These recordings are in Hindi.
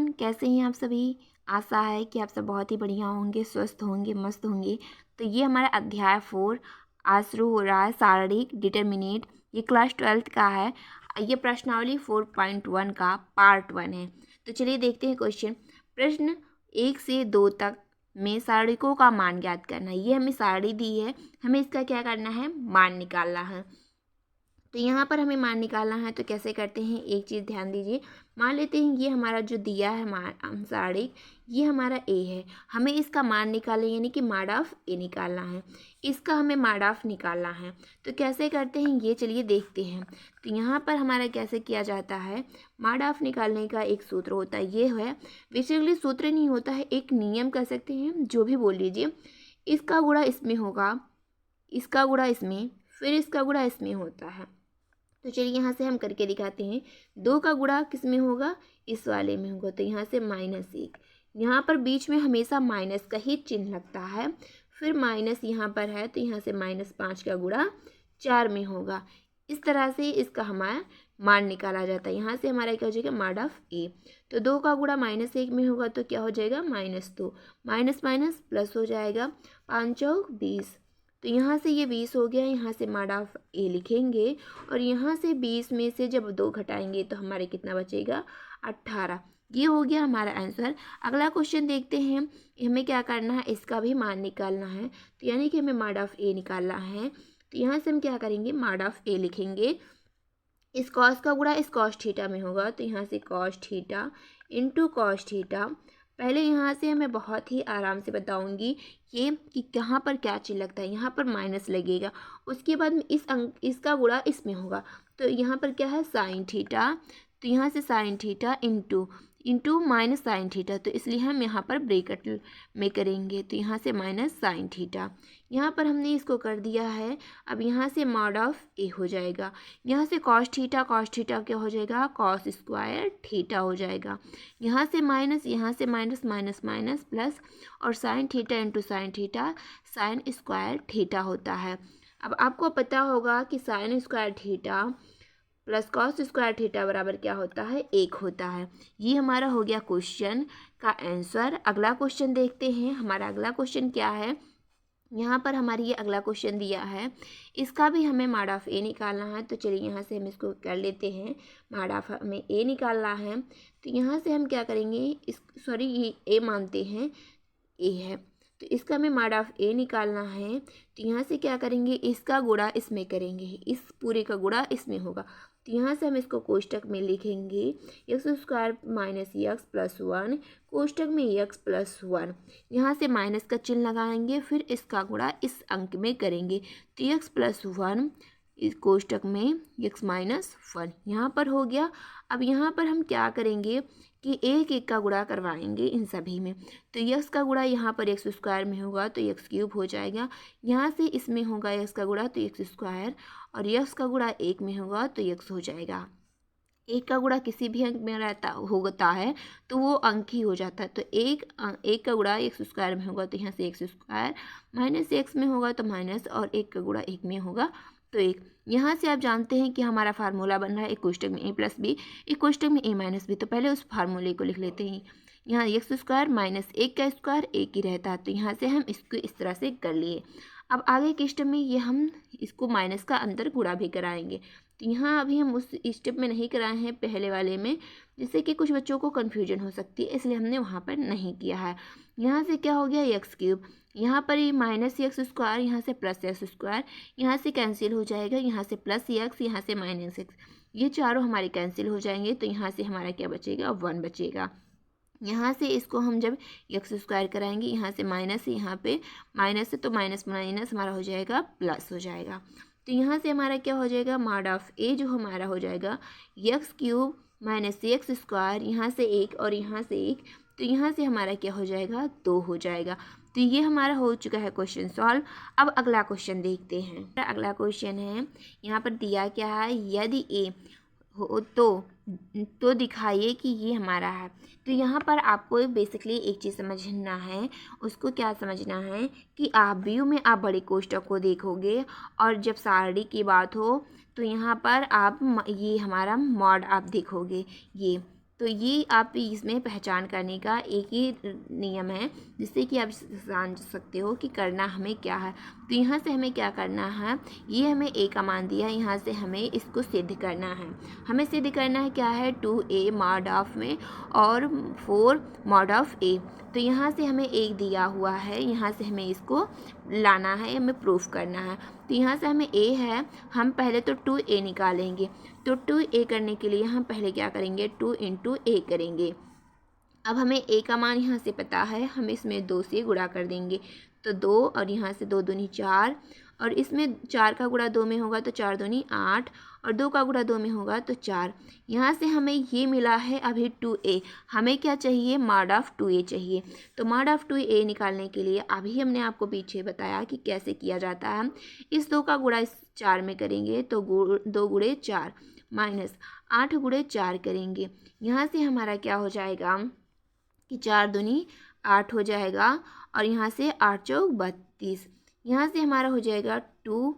एवरीवन, कैसे हैं आप सभी। आशा है कि आप सब बहुत ही बढ़िया होंगे, स्वस्थ होंगे, मस्त होंगे। तो ये हमारा अध्याय 4 आज शुरू हो रहा है, शारीरिक डिटर्मिनेट। ये क्लास 12th का है। ये प्रश्नावली 4.1 का पार्ट 1 है। तो चलिए देखते हैं क्वेश्चन। प्रश्न 1 से 2 तक में सारणिकों का मान ज्ञात करना है। ये हमें सारणी दी है, हमें इसका क्या करना है, मान निकालना है। तो यहाँ पर हमें मान निकालना है। तो कैसे करते हैं, एक चीज़ ध्यान दीजिए। मान लेते हैं ये हमारा जो दिया है सारणिक, ये हमारा ए है। हमें इसका मान निकालना यानी कि माड ऑफ ए निकालना है। इसका हमें माड ऑफ निकालना है। तो कैसे करते हैं ये चलिए देखते हैं। तो यहाँ पर हमारा कैसे किया जाता है, माड ऑफ निकालने का एक सूत्र होता है। ये है बेसिकली सूत्र नहीं होता है, एक नियम कह सकते हैं, जो भी बोल लीजिए। इसका गुणा इसमें होगा, इसका गुणा इसमें, फिर इसका गुणा इसमें होता है। तो चलिए यहाँ से हम करके दिखाते हैं। 2 का गुणा किस में होगा, इस वाले में होगा। तो यहाँ से -1, यहाँ पर बीच में हमेशा माइनस का ही चिन्ह लगता है। फिर माइनस यहाँ पर है तो यहाँ से -5 का गुणा 4 में होगा। इस तरह से इसका हमारा मान निकाला जाता है। यहाँ से हमारा क्या हो जाएगा, माड ऑफ ए। तो 2 का गुणा -1 में होगा तो क्या हो जाएगा, -2, माइनस माइनस प्लस हो जाएगा, 5 चौक 20। तो यहाँ से ये 20 हो गया। यहाँ से माड ऑफ ए लिखेंगे और यहाँ से 20 में से जब 2 घटाएंगे तो हमारे कितना बचेगा, 18। ये हो गया हमारा आंसर। अगला क्वेश्चन देखते हैं। हमें क्या करना है, इसका भी मान निकालना है। तो यानी कि हमें माड ऑफ ए निकालना है। तो यहाँ से हम क्या करेंगे, माड ऑफ ए लिखेंगे। इस कॉस का गुणा इस कॉस थीटा में होगा। तो यहाँ से cos theta into cos theta. पहले यहाँ से मैं बहुत ही आराम से बताऊंगी ये कि कहाँ पर क्या चीज़ लगता है। यहाँ पर माइनस लगेगा, उसके बाद में इसका गुणा इसमें होगा। तो यहाँ पर क्या है, साइन थीटा। तो यहाँ से sine theta into minus sine theta. तो इसलिए हम यहाँ पर ब्रैकेट में करेंगे। तो यहाँ से माइनस साइन थीटा, यहाँ पर हमने इसको कर दिया है। अब यहाँ से मॉड ऑफ ए हो जाएगा। यहाँ से कॉस थीटा क्या हो जाएगा, कॉस स्क्वायर थीटा हो जाएगा। यहाँ से माइनस, यहाँ से माइनस, माइनस माइनस प्लस, और sine theta into sine theta, sine square theta होता है। अब आपको पता होगा कि sine square theta plus cos square theta बराबर क्या होता है, 1 होता है। ये हमारा हो गया क्वेश्चन का आंसर। अगला क्वेश्चन देखते हैं। हमारा अगला क्वेश्चन क्या है, यहाँ पर हमारी ये अगला क्वेश्चन दिया है। इसका भी हमें माड ऑफ ए निकालना है। तो चलिए यहाँ से हम इसको कर लेते हैं। माड ऑफ हमें ए निकालना है। तो यहाँ से हम क्या करेंगे, ये ए मानते हैं, ए है। तो इसका हमें माड ऑफ ए निकालना है। तो यहाँ से क्या करेंगे, इसका गुणा इसमें करेंगे, इस पूरे का गुणा इसमें होगा। तो यहाँ से हम इसको कोष्टक में लिखेंगे, x square minus x plus 1, कोष्टक में एक्स प्लस 1। यहाँ से माइनस का चिन्ह लगाएंगे, फिर इसका गुणा इस अंक में करेंगे। तो एक्स प्लस 1 इस कोष्टक में एक्स माइनस 1 यहाँ पर हो गया। अब यहाँ पर हम क्या करेंगे कि एक एक का गुणा करवाएंगे इन सभी में। तो एक्स का गुणा यहाँ पर एक्स स्क्वायर में होगा तो एक्स क्यूब हो जाएगा। यहाँ से इसमें होगा एक्स का गुणा तो एक्स स्क्वायर, और एक्स का गुणा 1 में होगा तो एक्स हो जाएगा। एक का गुणा किसी भी अंक में होता है तो वो अंक ही हो जाता है। तो एक का गुणा एक्स स्क्वायर में होगा तो यहाँ से एक्स स्क्वायर, माइनस एक्स में होगा तो माइनस, और 1 का गुणा 1 में होगा तो 1। यहाँ से आप जानते हैं कि हमारा फार्मूला बन रहा है एक कोष्टक में ए प्लस बी, एक कोष्टक में ए माइनस बी। तो पहले उस फार्मूले को लिख लेते हैं। यहाँ एक्स स्क्वायर माइनस 1 का स्क्वायर 1 ही रहता है। तो यहाँ से हम इसको इस तरह से कर लिए। अब आगे के स्टेप में ये हम इसको माइनस का अंदर गुणा भी कराएंगे। तो यहाँ अभी हम उस स्टेप में नहीं कराए हैं पहले वाले में, जिससे कि कुछ बच्चों को कन्फ्यूजन हो सकती है, इसलिए हमने वहाँ पर नहीं किया है। यहाँ से क्या हो गया, एक्स क्यूब, यहाँ पर ये माइनस एक्स स्क्वायर, यहाँ से प्लस एक्स स्क्वायर, यहाँ से कैंसिल हो जाएगा, यहाँ से प्लस एक्स, यहाँ से माइनस एक्स, ये चारों हमारे कैंसिल हो जाएंगे। तो यहाँ से हमारा क्या बचेगा, 1 बचेगा। यहाँ से इसको हम जब एक्स स्क्वायर कराएंगे, यहाँ से माइनस, यहाँ पे माइनस है तो माइनस माइनस हमारा हो जाएगा प्लस हो जाएगा। तो यहाँ से हमारा क्या हो जाएगा, माड ऑफ ए जो हमारा हो जाएगा x cube minus x square, यहाँ से 1 और यहाँ से 1, तो यहाँ से हमारा क्या हो जाएगा, 2 हो जाएगा। तो ये हमारा हो चुका है क्वेश्चन सॉल्व। अब अगला क्वेश्चन देखते हैं। अगला क्वेश्चन है, यहाँ पर दिया क्या है, यदि ए हो तो दिखाइए कि ये हमारा है। तो यहाँ पर आपको बेसिकली एक चीज़ समझना है। उसको क्या समझना है कि आप व्यू में आप बड़े कोष्टक को देखोगे, और जब सारणी की बात हो तो यहाँ पर आप ये हमारा मॉड आप देखोगे। ये तो ये आप इसमें पहचान करने का एक ही नियम है जिससे कि आप जान सकते हो कि करना हमें क्या है। तो यहाँ से हमें क्या करना है, ये हमें ए का मान दिया, यहाँ से हमें इसको सिद्ध करना है। हमें सिद्ध करना है क्या है, 2a मॉड ऑफ में और 4 मॉड ऑफ ए। तो यहाँ से हमें एक दिया हुआ है, यहाँ से हमें इसको लाना है, हमें प्रूफ करना है। तो यहाँ से हमें ए है, हम पहले तो 2a निकालेंगे। तो 2a करने के लिए हम पहले क्या करेंगे, 2 इंटू ए करेंगे। अब हमें a का मान यहाँ से पता है, हम इसमें 2 से गुणा कर देंगे। तो 2 और यहाँ से 2 दूनी 4, और इसमें 4 का गुणा 2 में होगा तो 4 दूनी 8, और 2 का गुणा 2 में होगा तो 4। यहाँ से हमें ये मिला है अभी 2a। हमें क्या चाहिए, मॉड ऑफ 2a चाहिए। तो मॉड ऑफ 2a निकालने के लिए अभी हमने आपको पीछे बताया कि कैसे किया जाता है। इस 2 का गुणा इस 4 में करेंगे तो 2 गुणे 4 माइनस 8 गुणे 4 करेंगे। यहाँ से हमारा क्या हो जाएगा कि 4 दूनी 8 हो जाएगा, और यहाँ से 8 चौक 32। यहाँ से हमारा हो जाएगा 2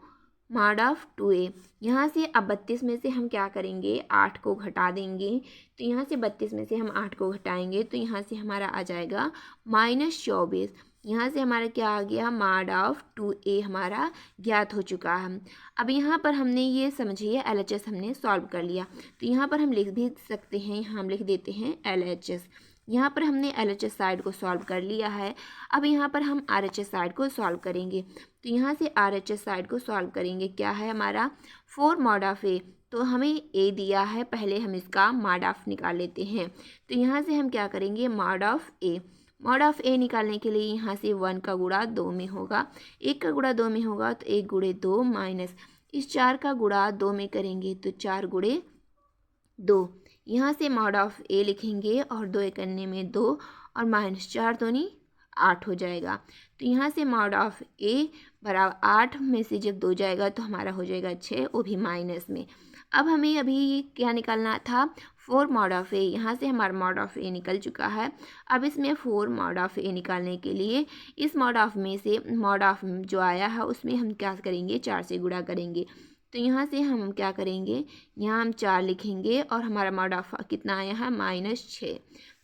मॉड ऑफ 2a। यहाँ से अब 32 में से हम क्या करेंगे, 8 को घटा देंगे। तो यहाँ से 32 में से हम 8 को घटाएंगे तो यहाँ से हमारा आ जाएगा -24। यहाँ से हमारा क्या आ गया, मॉड ऑफ 2a हमारा ज्ञात हो चुका है। अब यहाँ पर हमने ये समझिए LHS हमने सॉल्व कर लिया। तो यहाँ पर हम लिख भी सकते हैं, यहाँ हम लिख देते हैं LHS। यहाँ पर हमने LHS साइड को सॉल्व कर लिया है। अब यहाँ पर हम RHS साइड को सॉल्व करेंगे। तो यहाँ से RHS साइड को सॉल्व करेंगे, क्या है हमारा 4 मॉड ऑफ ए। तो हमें a दिया है, पहले हम इसका मॉड ऑफ निकाल लेते हैं। तो यहाँ से हम क्या करेंगे, mod of a। Mod of a निकालने के लिए यहाँ से 1 का गुणा 2 में होगा, 1 का गुणा 2 में होगा तो 1 गुणे 2 माइनस इस 4 का गुणा 2 में करेंगे तो 4 गुणे 2। यहाँ से मॉड ऑफ a लिखेंगे और 2 करने में 2 और माइनस 4 दूनी 8 हो जाएगा। तो यहाँ से मॉड ऑफ a बराबर 8 में से जब 2 जाएगा तो हमारा हो जाएगा 6, वो भी माइनस में। अब हमें अभी क्या निकालना था, 4 मॉड ऑफ a। यहाँ से हमारा मॉड ऑफ a निकल चुका है। अब इसमें 4 मॉड ऑफ a निकालने के लिए इस मॉड ऑफ में से मॉड ऑफ जो आया है उसमें हम क्या करेंगे, 4 से गुणा करेंगे। तो यहाँ से हम क्या करेंगे, यहाँ हम 4 लिखेंगे और हमारा मॉड ऑफ कितना आया है, -6।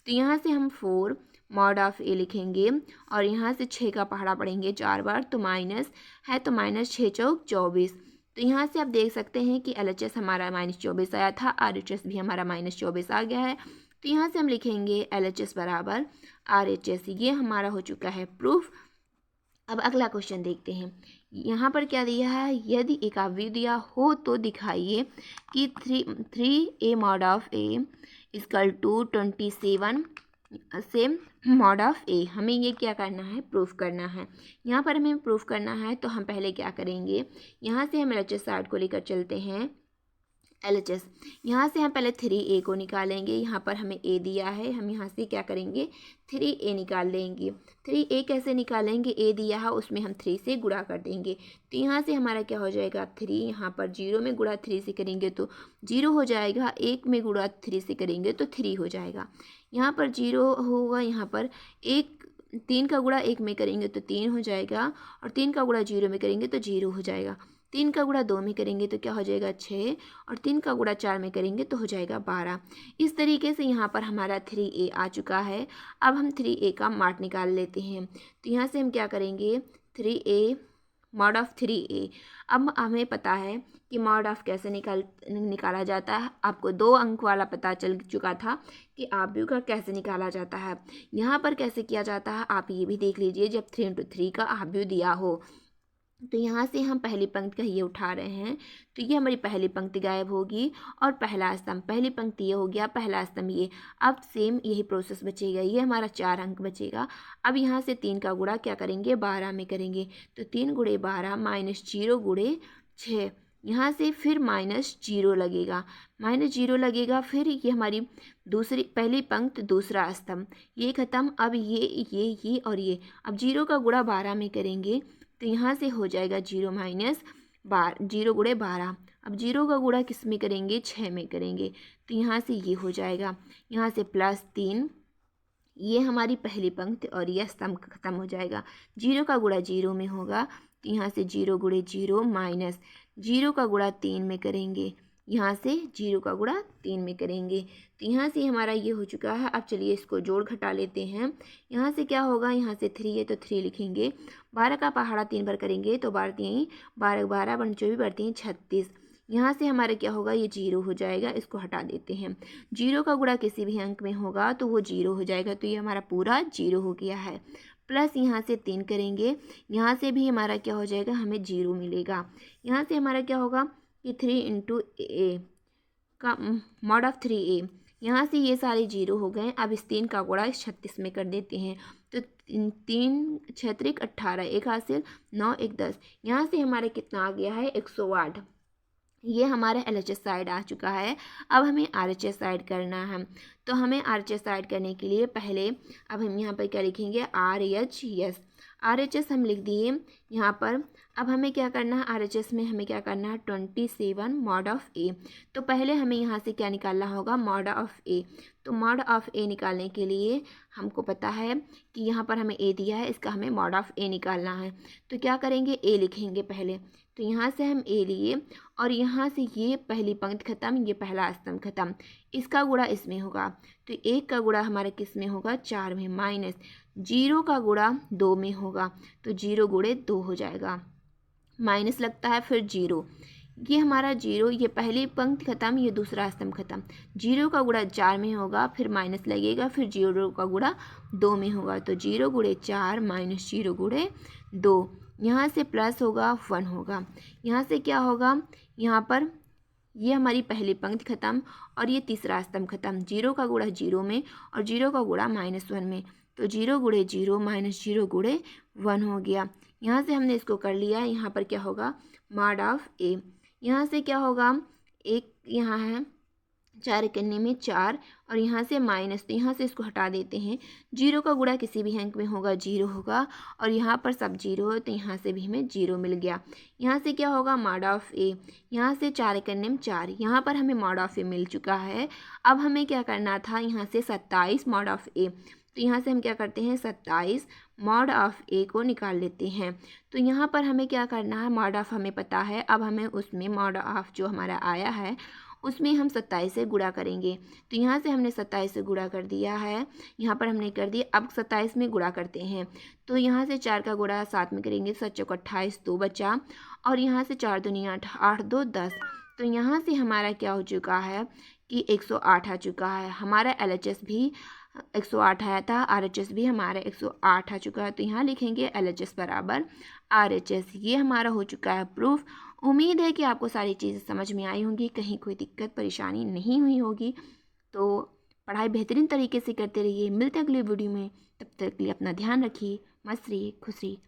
तो यहाँ से हम 4 मॉड ऑफ a लिखेंगे और यहाँ से 6 का पहाड़ा पढ़ेंगे 4 बार तो माइनस है, तो -6 चौक 24। तो यहाँ से आप देख सकते हैं कि LHS हमारा -24 आया था, RHS भी हमारा -24 आ गया है। तो यहाँ से हम लिखेंगे LHS बराबर RHS। ये हमारा हो चुका है प्रूफ। अब अगला क्वेश्चन देखते हैं। यहाँ पर क्या दिया है, यदि एक अवयव दिया हो तो दिखाइए कि 3a mod of a equal to 27 से मॉड ऑफ a। हमें ये क्या करना है, प्रूफ करना है। यहाँ पर हमें प्रूफ करना है तो हम पहले क्या करेंगे, यहाँ से हम LHS साइड को लेकर चलते हैं। LHS यहाँ से हम पहले 3a को निकालेंगे, यहाँ पर हमें a दिया है, हम यहाँ से क्या करेंगे, 3a निकाल लेंगे। 3a कैसे निकालेंगे, a दिया है उसमें हम 3 से गुणा कर देंगे। तो यहाँ से हमारा क्या हो जाएगा, 3 यहाँ पर 0 में गुणा 3 से करेंगे तो 0 हो जाएगा, 1 में गुणा 3 से करेंगे तो 3 हो जाएगा। यहाँ पर 0 होगा, यहाँ पर 3 का गुणा 1 में करेंगे तो 3 हो जाएगा, और 3 का गुणा 0 में करेंगे तो 0 हो जाएगा। 3 का गुणा 2 में करेंगे तो क्या हो जाएगा 6, और 3 का गुणा 4 में करेंगे तो हो जाएगा 12। इस तरीके से यहाँ पर हमारा 3a आ चुका है। अब हम 3a का मॉड निकाल लेते हैं। तो यहाँ से हम क्या करेंगे, 3a मॉड ऑफ 3a। अब हमें पता है कि मॉड ऑफ कैसे निकाला जाता है। आपको 2 अंक वाला पता चल चुका था कि आव्यूह का कैसे निकाला जाता है। यहाँ पर कैसे किया जाता है आप ये भी देख लीजिए। जब 3 into 3 का आव्यूह दिया हो तो यहाँ से हम पहली पंक्ति का ये उठा रहे हैं तो ये हमारी पहली पंक्ति गायब होगी और पहला स्तंभ, पहली पंक्ति ये हो गया, पहला स्तंभ ये। अब सेम यही प्रोसेस बचेगा, ये हमारा 4 अंक बचेगा। अब यहाँ से 3 का गुणा क्या करेंगे, 12 में करेंगे तो 3 गुणे 12 माइनस 0 गुणे 6। यहाँ से फिर -0 लगेगा, -0 लगेगा। फिर ये हमारी पहली पंक्ति दूसरा स्तंभ ये ख़त्म। अब ये और ये, अब 0 का गुणा 12 में करेंगे तो यहाँ से हो जाएगा 0 गुणे 12। अब 0 का गुणा किस में करेंगे, 6 में करेंगे तो यहाँ से ये हो जाएगा, यहाँ से +3। ये हमारी पहली पंक्ति और यह स्तंभ खत्म हो जाएगा। 0 का गुणा 0 में होगा तो यहाँ से 0 गुणे 0 माइनस 0 का गुणा 3 में करेंगे यहाँ से 0 का गुणा 3 में करेंगे। तो यहाँ से हमारा ये हो चुका है। अब चलिए इसको जोड़ घटा लेते हैं। यहाँ से क्या होगा, यहाँ से 3 है तो 3 लिखेंगे। 12 का पहाड़ा 3 बार करेंगे तो 12 3 12 12 बन 24 बढ़ती हैं 36। यहाँ से हमारा क्या होगा, ये 0 हो जाएगा, इसको हटा देते हैं। 0 का गुणा किसी भी अंक में होगा तो वो 0 हो जाएगा, तो ये हमारा पूरा 0 हो गया है। प्लस यहाँ से 3 करेंगे, यहाँ से भी हमारा क्या हो जाएगा, हमें 0 मिलेगा। यहाँ से हमारा क्या होगा कि 3 इंटू ए का मॉड ऑफ 3a, यहाँ से ये सारे 0 हो गए। अब इस 3 का गुणा इस 36 में कर देते हैं, तो 3 6 18, 1 हासिल 9 1 10। यहाँ से हमारे कितना आ गया है, 108। ये हमारा LHS साइड आ चुका है। अब हमें RHS साइड करना है। तो हमें RHS साइड करने के लिए पहले अब हम यहाँ पर क्या लिखेंगे, RHS। RHS हम लिख दिए यहाँ पर। अब हमें क्या करना है, RHS में हमें क्या करना है, 27 मॉड ऑफ A। तो पहले हमें यहाँ से क्या निकालना होगा, मॉड ऑफ A। तो मॉड ऑफ A निकालने के लिए हमको पता है कि यहाँ पर हमें A दिया है, इसका हमें मॉड ऑफ A निकालना है। तो क्या करेंगे, A लिखेंगे पहले। तो यहाँ से हम A लिए और यहाँ से ये पहली पंक्ति खत्म, ये पहला स्तंभ खत्म, इसका गुणा इसमें होगा। तो 1 का गुणा हमारे किस में होगा, 4 में, माइनस 0 का गुणा 2 में होगा, तो 0 गुणे 2 हो जाएगा, माइनस लगता है फिर 0। ये हमारा 0, ये पहली पंक्ति खत्म, ये दूसरा स्तंभ खत्म। 0 का गुणा 4 में होगा, फिर माइनस लगेगा, फिर 0 का गुणा 2 में होगा, तो 0 गुणे 4 माइनस 0 गुणे 2। यहाँ से प्लस होगा 1 होगा। यहाँ से क्या होगा, यहाँ पर ये हमारी पहली पंक्ति खत्म और ये तीसरा स्तंभ खत्म। 0 का गुणा 0 में और 0 का गुणा -1 में, तो 0 गुणे 0 माइनस 0 गुणे 1 हो गया। यहाँ से हमने इसको कर लिया। यहाँ पर क्या होगा, मॉड ऑफ A। यहाँ से क्या होगा, एक यहाँ है 4 करने में 4 और यहाँ से माइनस, तो यहाँ से इसको हटा देते हैं। 0 का गुणा किसी भी अंक में होगा 0 होगा और यहाँ पर सब 0 है, तो यहाँ से भी हमें 0 मिल गया। यहाँ से क्या होगा, मॉड ऑफ A। यहाँ से 4 करने में 4, यहाँ पर हमें मॉड ऑफ A मिल चुका है। अब हमें क्या करना था, यहाँ से 27 मॉड ऑफ A। तो यहाँ से हम क्या करते हैं, 27 मॉड ऑफ A को निकाल लेते हैं। तो यहाँ पर हमें क्या करना है, मॉड ऑफ हमें पता है, अब हमें उसमें मॉड ऑफ जो हमारा आया है उसमें हम 27 से गुणा करेंगे। तो यहाँ से हमने 27 से गुणा कर दिया है, यहाँ पर हमने कर दिया। अब 27 में गुणा करते हैं, तो यहाँ से 4 का गुणा 7 में करेंगे, 7 चौक 28, 2 बचा और यहाँ से 4 दूनी 8, 8 2 10। तो यहाँ से हमारा क्या हो चुका है कि 108 आ चुका है। हमारा LHS भी 108 आया था, RHS भी हमारा 108 आ चुका है। तो यहाँ लिखेंगे LHS बराबर RHS। ये हमारा हो चुका है प्रूफ। उम्मीद है कि आपको सारी चीज़ें समझ में आई होंगी, कहीं कोई दिक्कत परेशानी नहीं हुई होगी। तो पढ़ाई बेहतरीन तरीके से करते रहिए। मिलते अगले वीडियो में, तब तक के लिए अपना ध्यान रखिए। मस्त रहिए, खुश रहिए।